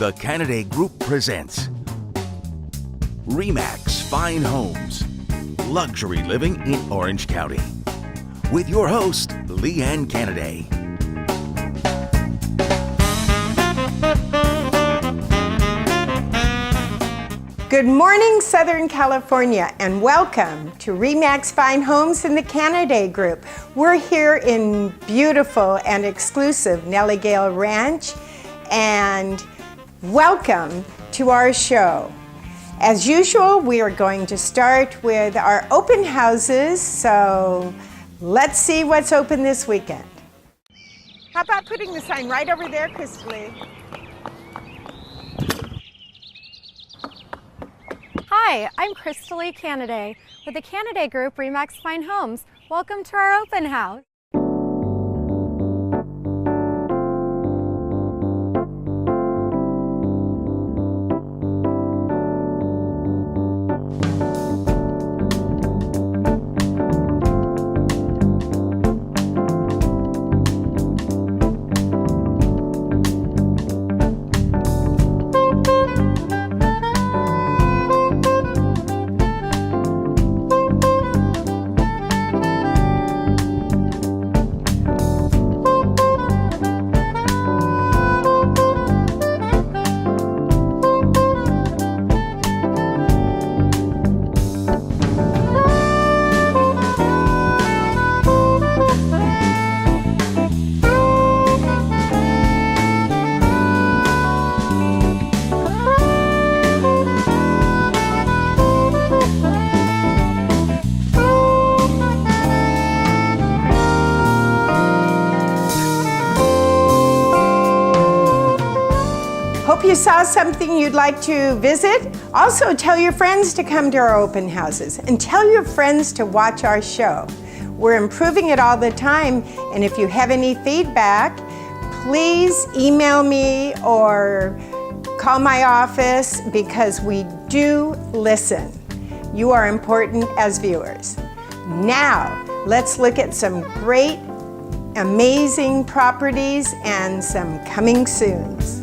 The Canaday Group presents RE/MAX Fine Homes, Luxury Living in Orange County, with your host, Leanne Canaday. Good morning, Southern California, and welcome to RE/MAX Fine Homes in the Canaday Group. We're here in beautiful and exclusive Nellie Gale Ranch, and welcome to our show. As usual, we are going to start with our open houses, so let's see what's open this weekend. How about putting the sign right over there, Crystal? Hi, I'm Crystal Canaday with the Canaday Group RE/MAX Fine Homes. Welcome to our open house. Hope you saw something you'd like to visit. Also, tell your friends to come to our open houses and tell your friends to watch our show. We're improving it all the time, and if you have any feedback, please email me or call my office because we do listen. You are important as viewers. Now, let's look at some great, amazing properties and some coming soons.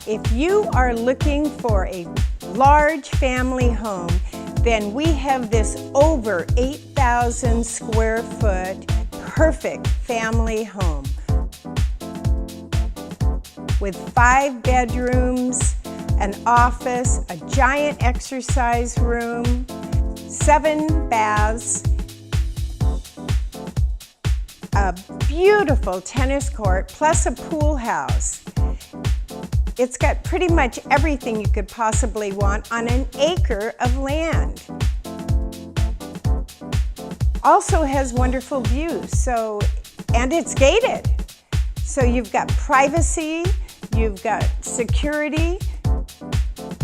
If you are looking for a large family home, then we have this over 8,000 square foot perfect family home with 5 bedrooms, an office, a giant exercise room, 7 baths, a beautiful tennis court, plus a pool house. It's got pretty much everything you could possibly want on an acre of land. Also has wonderful views, and it's gated. So you've got privacy, you've got security,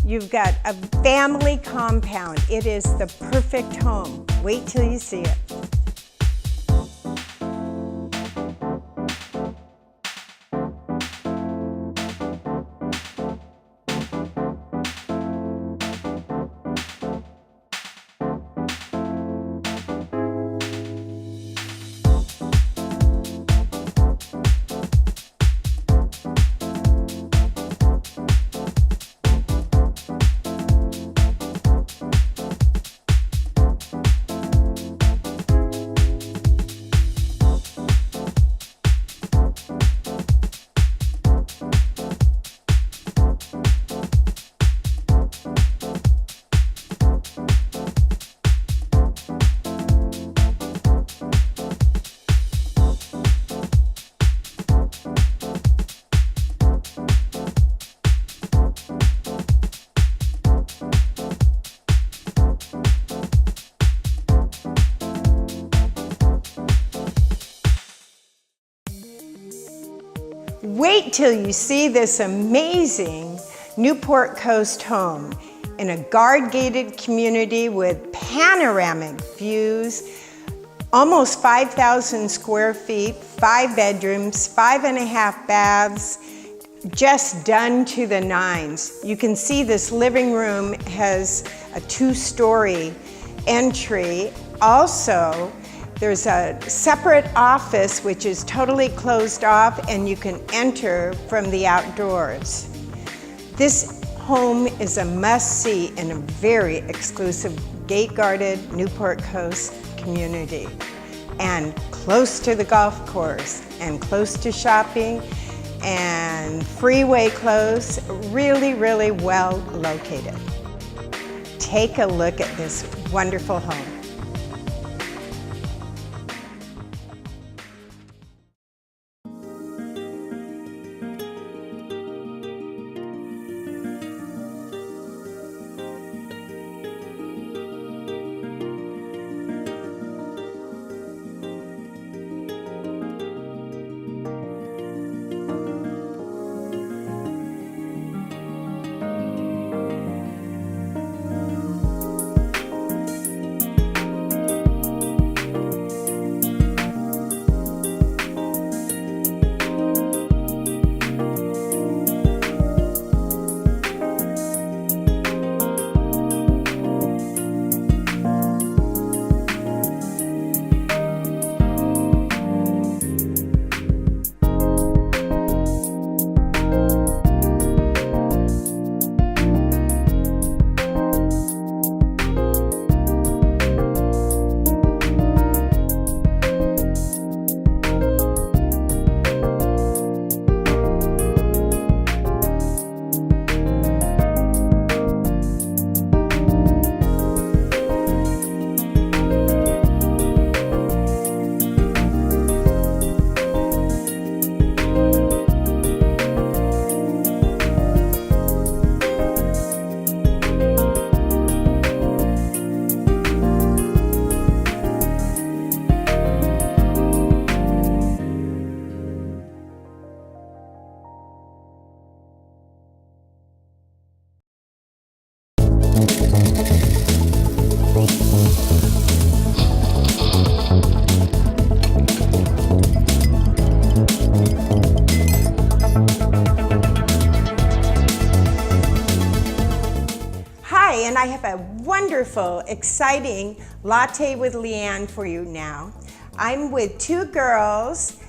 you've got a family compound. It is the perfect home. Wait till you see it. Wait till you see this amazing Newport Coast home in a guard-gated community with panoramic views, almost 5,000 square feet, 5 bedrooms, 5.5 baths, just done to the nines. You can see this living room has a 2-story entry. Also, there's a separate office which is totally closed off and you can enter from the outdoors. This home is a must-see in a very exclusive gate-guarded Newport Coast community and close to the golf course and close to shopping and freeway close, really, really well located. Take a look at this wonderful home. And I have a wonderful, exciting latte with Leanne for you now. I'm with 2 girls,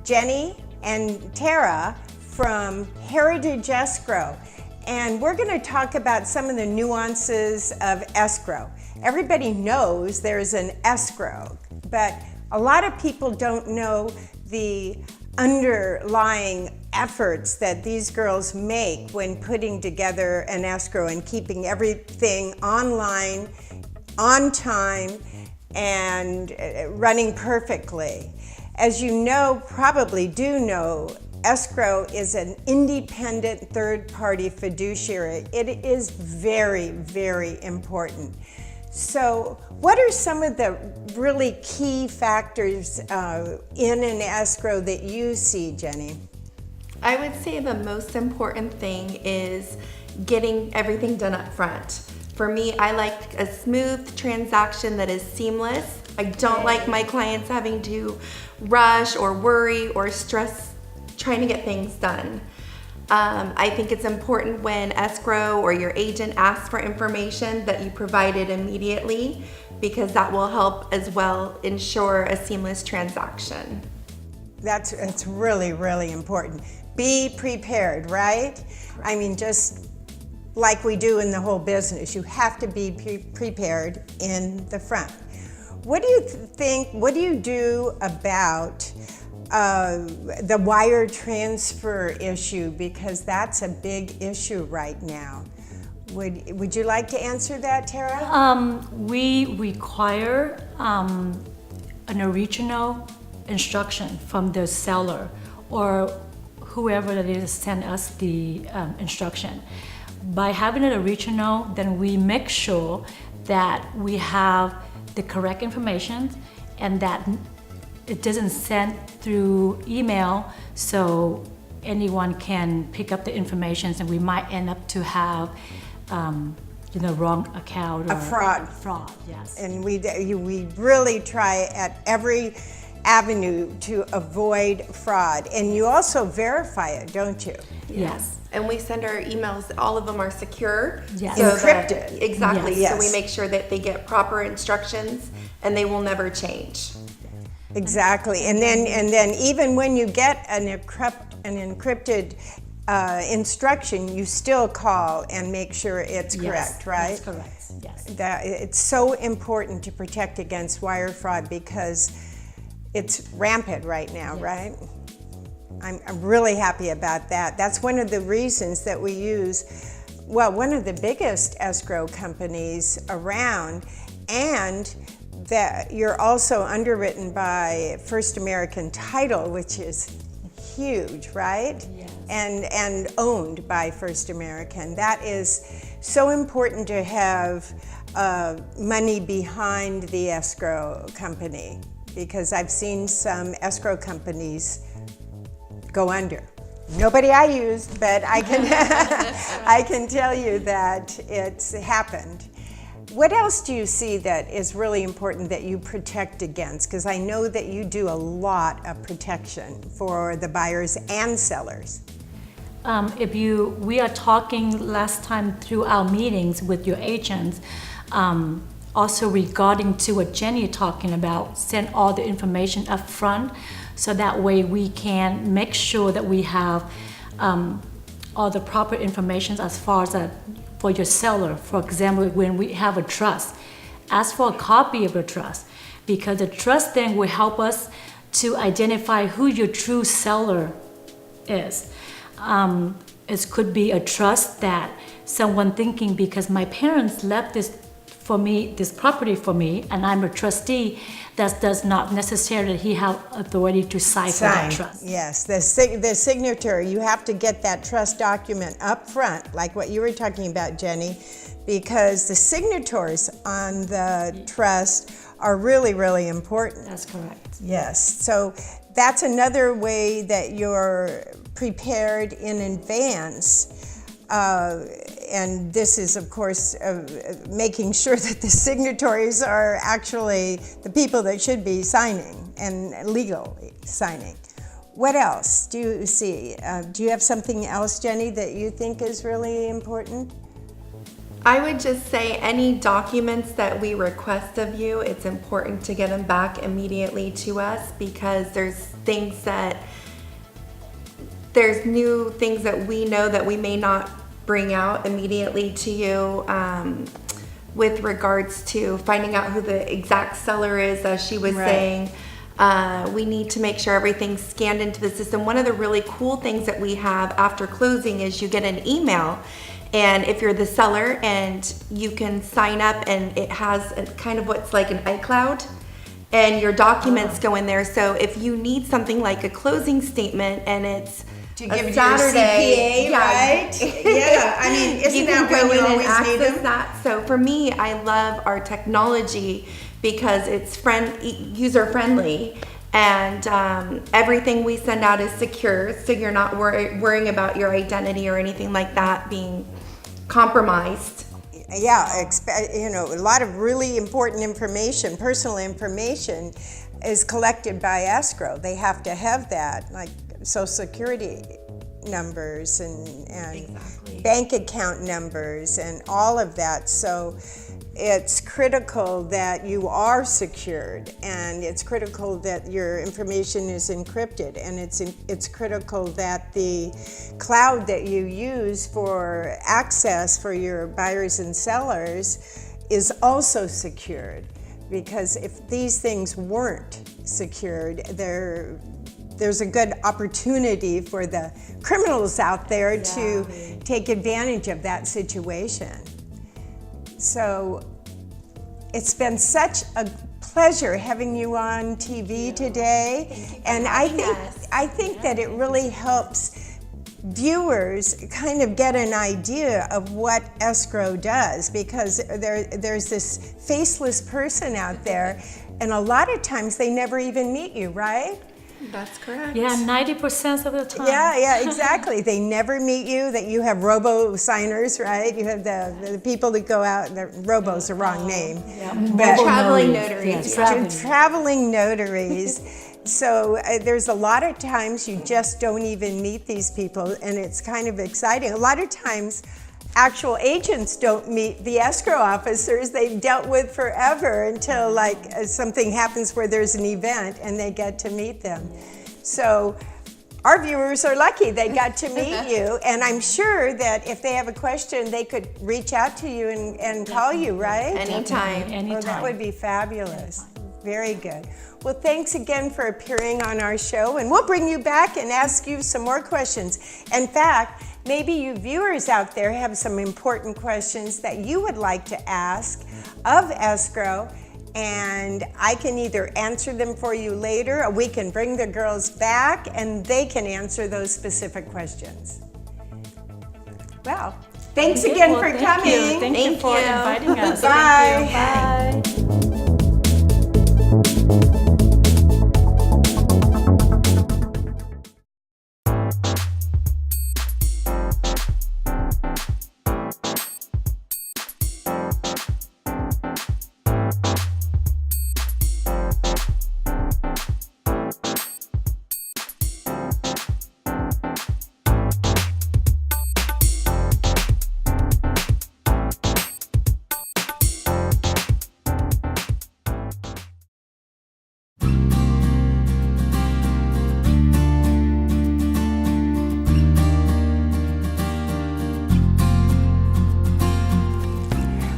Jenny and Tara from Heritage Escrow. And we're going to talk about some of the nuances of escrow. Everybody knows there's an escrow, but a lot of people don't know the underlying efforts that these girls make when putting together an escrow and keeping everything online, on time, and running perfectly. As you know, probably do know, escrow is an independent third-party fiduciary. It is very, very important. So what are some of the really key factors in an escrow that you see, Jenny? I would say the most important thing is getting everything done up front. For me, I like a smooth transaction that is seamless. I don't like my clients having to rush or worry or stress trying to get things done. I think it's important when escrow or your agent asks for information that you provide it immediately, because that will help as well ensure a seamless transaction. That's really, really important. Be prepared, right? I mean, just like we do in the whole business, you have to be prepared in the front. What do you think, what do you do about the wire transfer issue? Because that's a big issue right now. Would you like to answer that, Tara? We require an original instruction from the seller or whoever that is send us the instruction. By having an original, then we make sure that we have the correct information and that it doesn't send through email, so anyone can pick up the information, and we might end up to have wrong account or A fraud. Fraud, yes. And we really try at every avenue to avoid fraud. And you also verify it, don't you? Yes. And we send our emails, all of them are secure. Yes. Encrypted. Exactly. Yes. So we make sure that they get proper instructions and they will never change. Exactly. And then even when you get an encrypted instruction, you still call and make sure it's correct, right? That's correct. Yes. That it's so important to protect against wire fraud because it's rampant right now, right? I'm really happy about that. That's one of the reasons that we use, one of the biggest escrow companies around, and that you're also underwritten by First American Title, which is huge, right? Yes. And owned by First American. That is so important to have money behind the escrow company, because I've seen some escrow companies go under. Nobody I used, but I can I can tell you that it's happened. What else do you see that is really important that you protect against? Because I know that you do a lot of protection for the buyers and sellers. We are talking last time through our meetings with your agents, also regarding to what Jenny talking about, send all the information up front, so that way we can make sure that we have all the proper information as far as for your seller. For example, when we have a trust, ask for a copy of the trust, because the trust then will help us to identify who your true seller is. It could be a trust that someone thinking, because my parents left this property for me, and I'm a trustee, that does not necessarily he have authority to sign for that trust. Yes, the signature, you have to get that trust document up front, like what you were talking about, Jenny, because the signatories on the trust are really, really important. That's correct. Yes, so that's another way that you're prepared in advance. And this is, of course, making sure that the signatories are actually the people that should be signing and legally signing. What else do you see? Do you have something else, Jenny, that you think is really important? I would just say any documents that we request of you, it's important to get them back immediately to us, because there's new things that we know that we may not bring out immediately to you, with regards to finding out who the exact seller is, as she was saying. We need to make sure everything's scanned into the system. One of the really cool things that we have after closing is you get an email, and if you're the seller, and you can sign up, and it has kind of what's like an iCloud, and your documents go in there. So if you need something like a closing statement, and it's To give you Saturday, your CPA, right? Yeah, I mean, isn't you that can go when you in and always need access them? that. So for me, I love our technology because it's user friendly, and everything we send out is secure, so you're not worrying about your identity or anything like that being compromised. Yeah, a lot of really important information, personal information, is collected by escrow. They have to have that, like Social Security numbers and Exactly. bank account numbers and all of that. So it's critical that you are secured, and it's critical that your information is encrypted, and it's critical that the cloud that you use for access for your buyers and sellers is also secured, because if these things weren't secured, there's a good opportunity for the criminals out there to take advantage of that situation. So it's been such a pleasure having you on TV today, and I think that it really helps viewers kind of get an idea of what escrow does, because there's this faceless person out there, and a lot of times they never even meet you, right? That's correct. Yeah, 90% of the time. Yeah, exactly. They never meet you. That you have robo-signers, right? You have the people that go out, robo's the wrong name. Yeah, But- mobile Traveling notaries. notaries. Yes, Traveling notaries. So there's a lot of times you just don't even meet these people, and it's kind of exciting. A lot of times actual agents don't meet the escrow officers they've dealt with forever until like something happens where there's an event and they get to meet them. So our viewers are lucky they got to meet you, and I'm sure that if they have a question, they could reach out to you and call you, right? Anytime. Oh, that would be fabulous. Very good. Well, thanks again for appearing on our show, and we'll bring you back and ask you some more questions. In fact, maybe you viewers out there have some important questions that you would like to ask of escrow, and I can either answer them for you later, or we can bring the girls back and they can answer those specific questions. Well, thanks again for coming. Thank you for inviting us. Bye. Bye.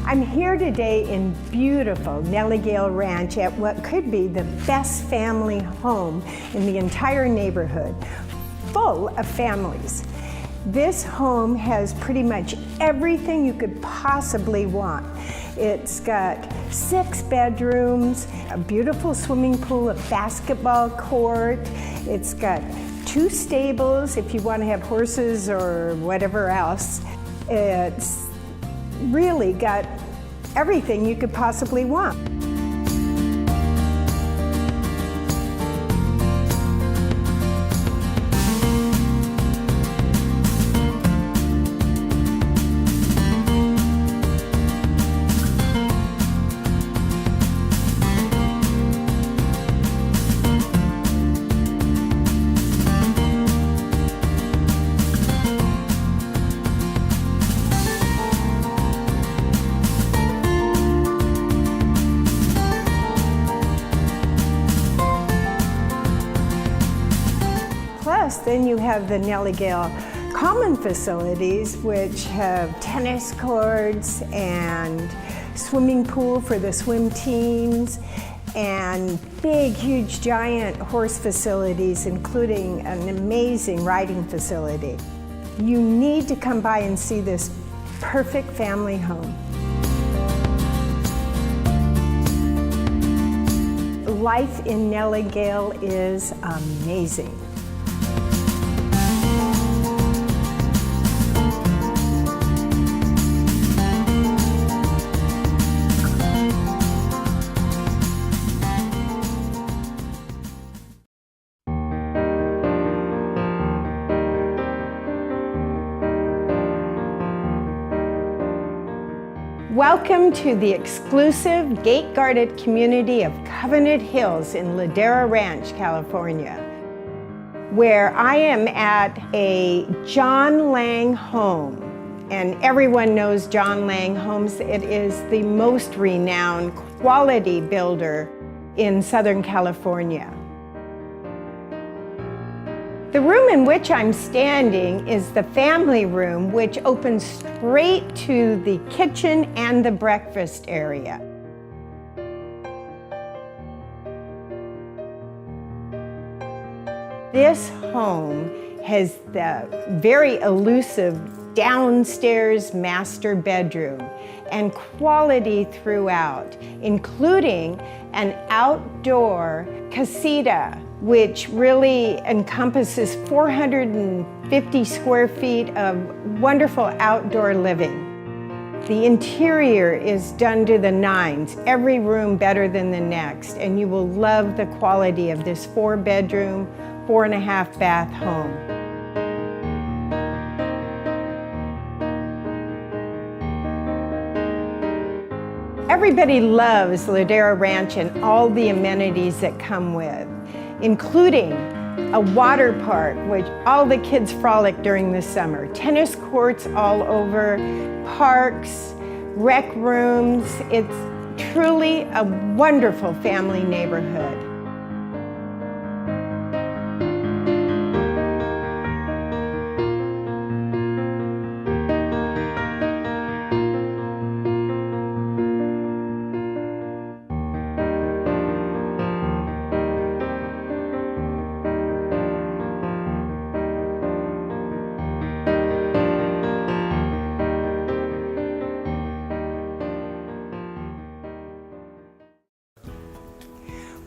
I'm here today in beautiful Nellie-Gale Ranch at what could be the best family home in the entire neighborhood, full of families. This home has pretty much everything you could possibly want. It's got 6 bedrooms, a beautiful swimming pool, a basketball court. It's got 2 stables if you want to have horses or whatever else. It's really got everything you could possibly want. Then you have the Nellie-Gale common facilities, which have tennis courts and swimming pool for the swim teams, and big, huge, giant horse facilities, including an amazing riding facility. You need to come by and see this perfect family home. Life in Nellie-Gale is amazing. Welcome to the exclusive gate-guarded community of Covenant Hills in Ladera Ranch, California, where I am at a John Lang home. And everyone knows John Lang Homes. It is the most renowned quality builder in Southern California. The room in which I'm standing is the family room, which opens straight to the kitchen and the breakfast area. This home has the very elusive downstairs master bedroom and quality throughout, including an outdoor casita, which really encompasses 450 square feet of wonderful outdoor living. The interior is done to the nines, every room better than the next, and you will love the quality of this 4-bedroom, 4.5 bath home. Everybody loves Ladera Ranch and all the amenities that come with, including a water park, which all the kids frolic during the summer, tennis courts all over, parks, rec rooms. It's truly a wonderful family neighborhood.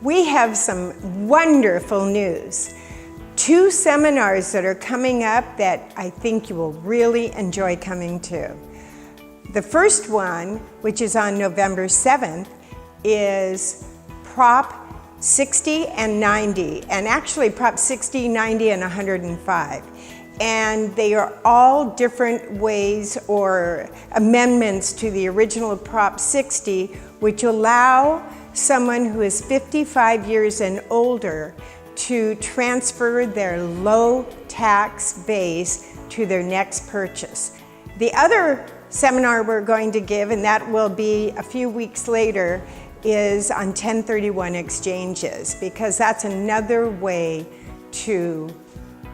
We have some wonderful news. 2 seminars that are coming up that I think you will really enjoy coming to. The first one, which is on November 7th, is Prop 60 and 90, and actually Prop 60, 90, and 105. And they are all different ways or amendments to the original Prop 60, which allow someone who is 55 years and older to transfer their low tax base to their next purchase. The other seminar we're going to give, and that will be a few weeks later, is on 1031 exchanges, because that's another way to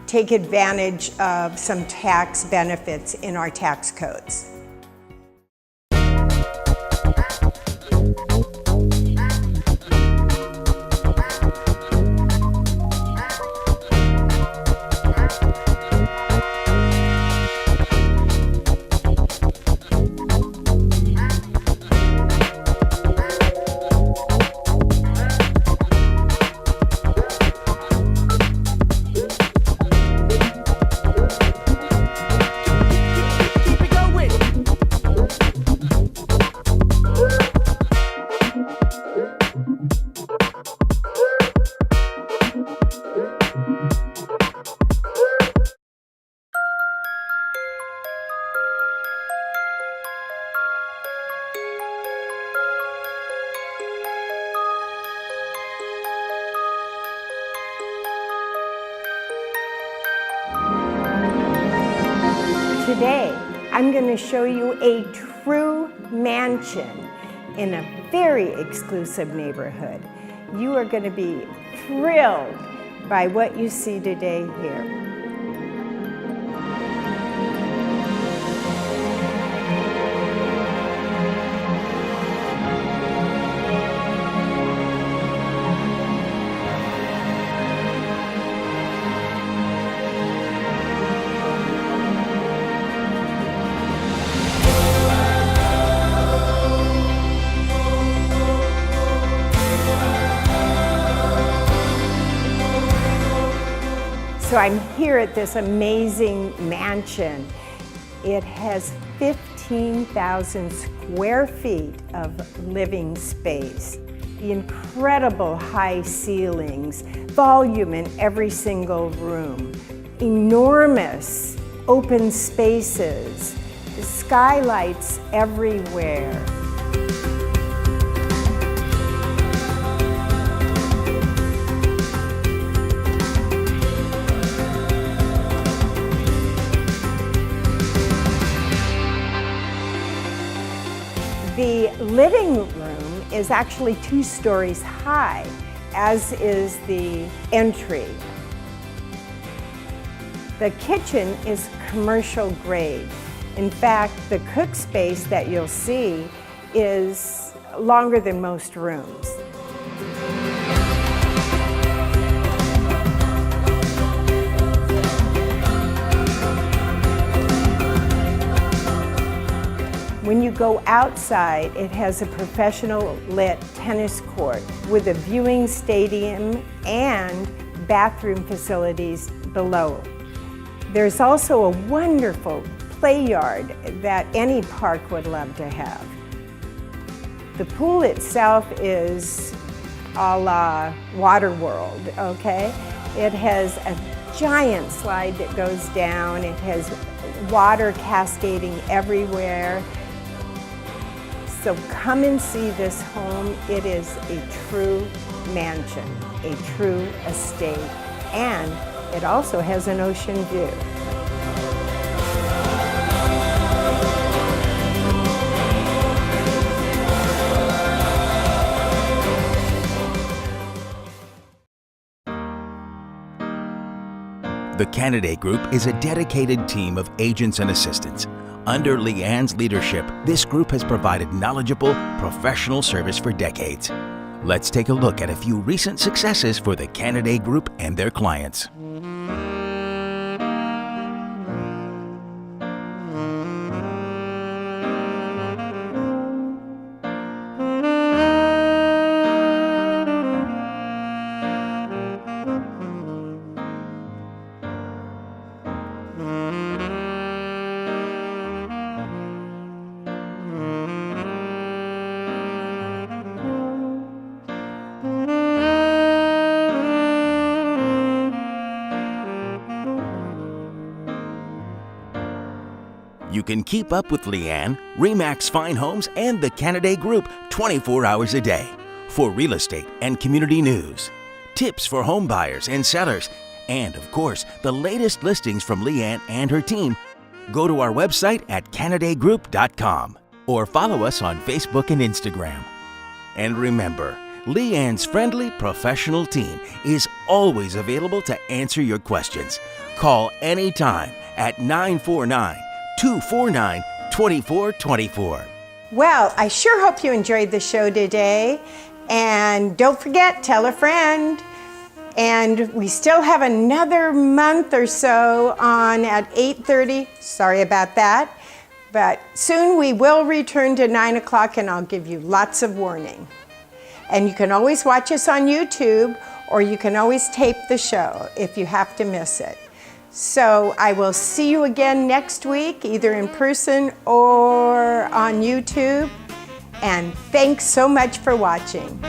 take advantage of some tax benefits in our tax codes. Today, I'm going to show you a true mansion in a very exclusive neighborhood. You are going to be thrilled by what you see today here. So I'm here at this amazing mansion. It has 15,000 square feet of living space. The incredible high ceilings, volume in every single room, enormous open spaces, skylights everywhere. The living room is actually 2 stories high, as is the entry. The kitchen is commercial grade. In fact, the cook space that you'll see is longer than most rooms. When you go outside, it has a professional lit tennis court with a viewing stadium and bathroom facilities below. There's also a wonderful play yard that any park would love to have. The pool itself is a la Water World, okay? It has a giant slide that goes down. It has water cascading everywhere. So come and see this home. It is a true mansion, a true estate, and it also has an ocean view. The Canaday Group is a dedicated team of agents and assistants. Under Leanne's leadership, this group has provided knowledgeable, professional service for decades. Let's take a look at a few recent successes for the Canaday Group and their clients. You can keep up with Leanne, RE/MAX Fine Homes, and the Canaday Group 24 hours a day for real estate and community news, tips for home buyers and sellers, and of course, the latest listings from Leanne and her team. Go to our website at canadaygroup.com or follow us on Facebook and Instagram. And remember, Leanne's friendly professional team is always available to answer your questions. Call anytime at 949-249-2424. Well, I sure hope you enjoyed the show today. And don't forget, tell a friend. And we still have another month or so on at 8:30. Sorry about that. But soon we will return to 9 o'clock, and I'll give you lots of warning. And you can always watch us on YouTube, or you can always tape the show if you have to miss it. So I will see you again next week, either in person or on YouTube. And thanks so much for watching.